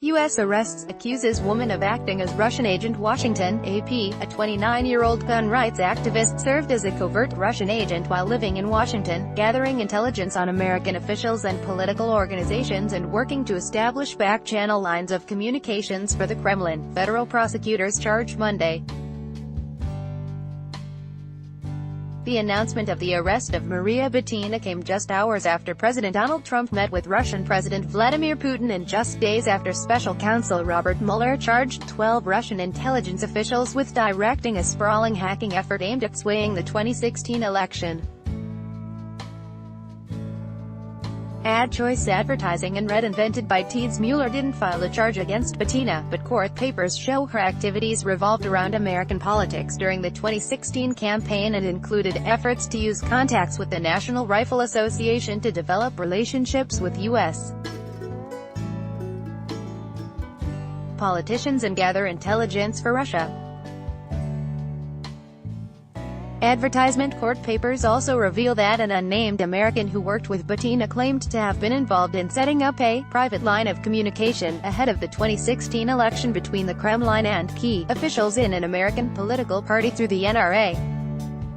U.S. arrests accuses woman of acting as Russian agent. Washington, AP, a 29-year-old gun rights activist served as a covert Russian agent while living in Washington, gathering intelligence on American officials and political organizations and working to establish back-channel lines of communications for the Kremlin, federal prosecutors charged Monday. The announcement of the arrest of Maria Butina came just hours after President Donald Trump met with Russian President Vladimir Putin and just days after Special Counsel Robert Mueller charged 12 Russian intelligence officials with directing a sprawling hacking effort aimed at swaying the 2016 election. Ad choice advertising and Red invented by Teeds. Mueller didn't file a charge against Butina, but court papers show her activities revolved around American politics during the 2016 campaign and included efforts to use contacts with the National Rifle Association to develop relationships with U.S. politicians and gather intelligence for Russia. Advertisement court papers also reveal that an unnamed American who worked with Butina claimed to have been involved in setting up a private line of communication ahead of the 2016 election between the Kremlin and key officials in an American political party through the NRA.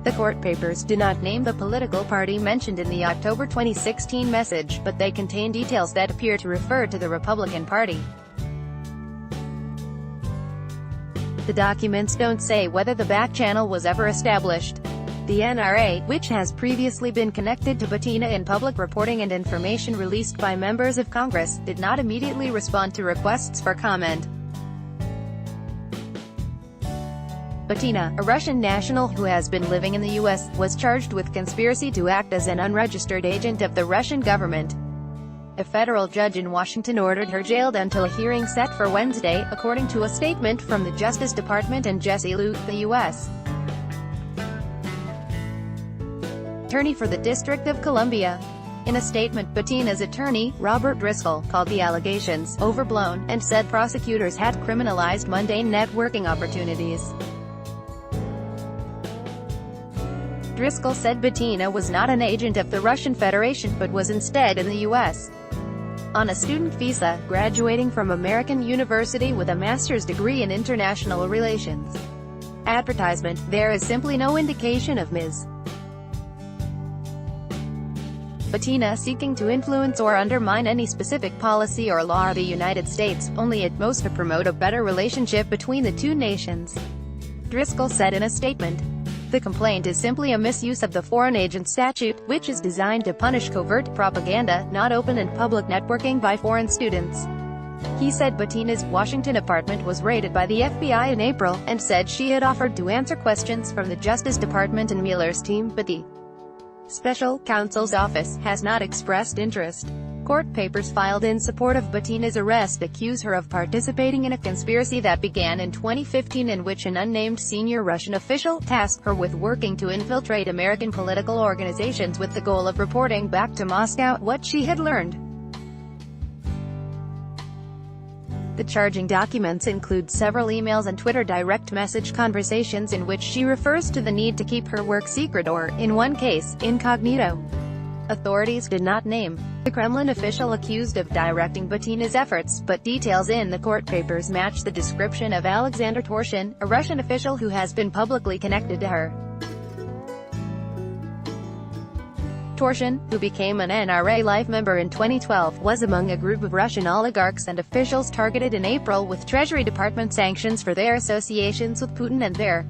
The court papers do not name the political party mentioned in the October 2016 message, but they contain details that appear to refer to the Republican Party. The documents don't say whether the back channel was ever established. The NRA, which has previously been connected to Butina in public reporting and information released by members of Congress, did not immediately respond to requests for comment. Butina, a Russian national who has been living in the U.S., was charged with conspiracy to act as an unregistered agent of the Russian government. A federal judge in Washington ordered her jailed until a hearing set for Wednesday, according to a statement from the Justice Department and Jesse Luke, the U.S. attorney for the District of Columbia. In a statement, Butina's attorney, Robert Driscoll, called the allegations overblown, and said prosecutors had criminalized mundane networking opportunities. Driscoll said Butina was not an agent of the Russian Federation but was instead in the U.S. on a student visa, graduating from American University with a master's degree in international relations. Advertisement: there is simply no indication of Ms. Butina seeking to influence or undermine any specific policy or law of the United States, only at most to promote a better relationship between the two nations. Driscoll said in a statement. The complaint is simply a misuse of the Foreign Agent Statute, which is designed to punish covert propaganda, not open and public networking by foreign students. He said Butina's Washington apartment was raided by the FBI in April, and said she had offered to answer questions from the Justice Department and Mueller's team, but the Special Counsel's office has not expressed interest. Court papers filed in support of Butina's arrest accuse her of participating in a conspiracy that began in 2015 in which an unnamed senior Russian official tasked her with working to infiltrate American political organizations with the goal of reporting back to Moscow what she had learned. The charging documents include several emails and Twitter direct message conversations in which she refers to the need to keep her work secret or, in one case, incognito. Authorities did not name the Kremlin official accused of directing Butina's efforts, but details in the court papers match the description of Alexander Torshin, a Russian official who has been publicly connected to her. Torshin, who became an NRA Life member in 2012, was among a group of Russian oligarchs and officials targeted in April with Treasury Department sanctions for their associations with Putin and their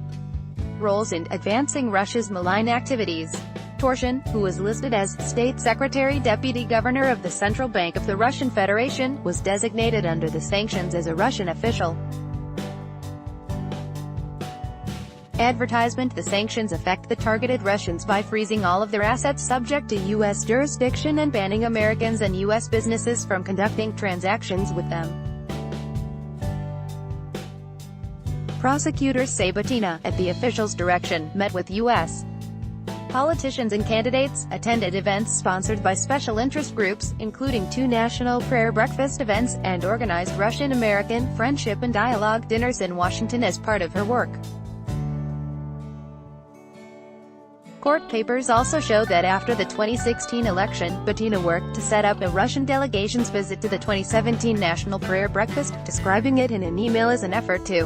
roles in advancing Russia's malign activities. Torshin, who was listed as State Secretary Deputy Governor of the Central Bank of the Russian Federation, was designated under the sanctions as a Russian official. Advertisement: the sanctions affect the targeted Russians by freezing all of their assets subject to U.S. jurisdiction and banning Americans and U.S. businesses from conducting transactions with them. Prosecutors say Butina, at the official's direction, met with U.S. politicians and candidates, attended events sponsored by special interest groups, including 2 national prayer breakfast events, and organized Russian-American friendship and dialogue dinners in Washington as part of her work. Court papers also show that after the 2016 election, Bettina worked to set up a Russian delegation's visit to the 2017 National Prayer Breakfast, describing it in an email as an effort to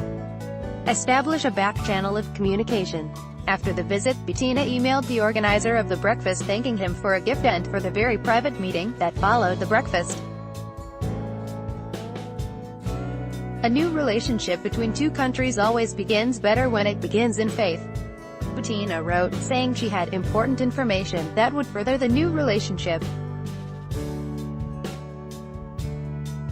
establish a back channel of communication. After the visit, Bettina emailed the organizer of the breakfast thanking him for a gift and for the very private meeting that followed the breakfast. A new relationship between two countries always begins better when it begins in faith, Bettina wrote, saying she had important information that would further the new relationship.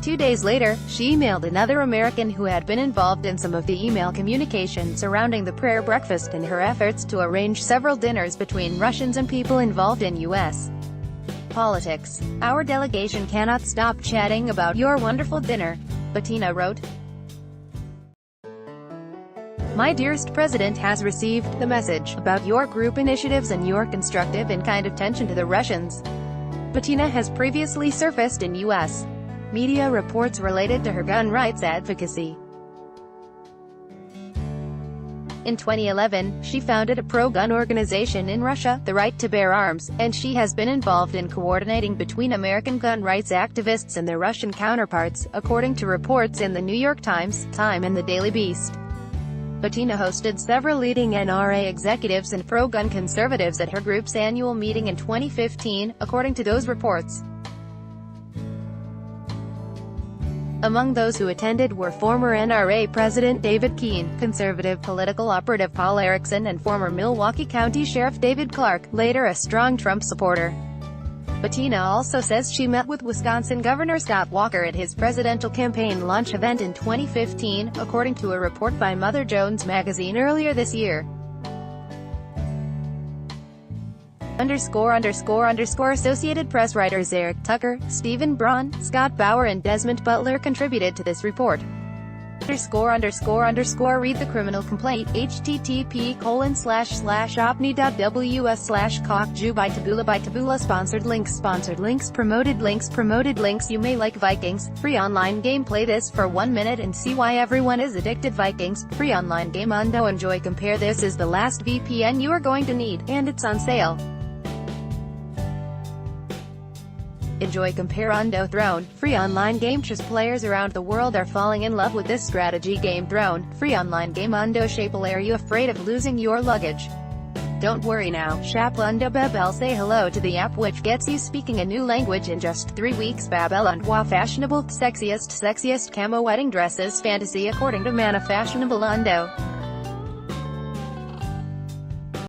2 days later, she emailed another American who had been involved in some of the email communication surrounding the prayer breakfast in her efforts to arrange several dinners between Russians and people involved in U.S. politics. "Our delegation cannot stop chatting about your wonderful dinner," Bettina wrote. "My dearest president has received the message about your group initiatives and your constructive and kind attention to the Russians." Bettina has previously surfaced in U.S. media reports related to her gun rights advocacy. In 2011, she founded a pro-gun organization in Russia, the Right to Bear Arms, and she has been involved in coordinating between American gun rights activists and their Russian counterparts, according to reports in the New York Times, Time and the Daily Beast. Bettina hosted several leading NRA executives and pro-gun conservatives at her group's annual meeting in 2015, according to those reports. Among those who attended were former NRA President David Keene, conservative political operative Paul Erickson, and former Milwaukee County Sheriff David Clark, later a strong Trump supporter. Bettina also says she met with Wisconsin Governor Scott Walker at his presidential campaign launch event in 2015, according to a report by Mother Jones magazine earlier this year. Associated Press writers Eric Tucker, Stephen Braun, Scott Bauer and Desmond Butler contributed to this report. Read the criminal complaint, http://opni.ws/cockjew by Taboola Sponsored links Promoted links You may like Vikings, free online game. Play this for 1 minute and see why everyone is addicted. Vikings, free online game. Undo enjoy compare. This is the last VPN you are going to need, and it's on sale. Enjoy compare. Undo Throne, free online game. Chess players around the world are falling in love with this strategy game. Throne, free online game. Undo Shapel. Are you afraid of losing your luggage? Don't worry now. Shap Undo Babel. Say hello to the app which gets you speaking a new language in just 3 weeks. Babel Undo fashionable, sexiest camo wedding dresses fantasy according to Mana Fashionable Undo.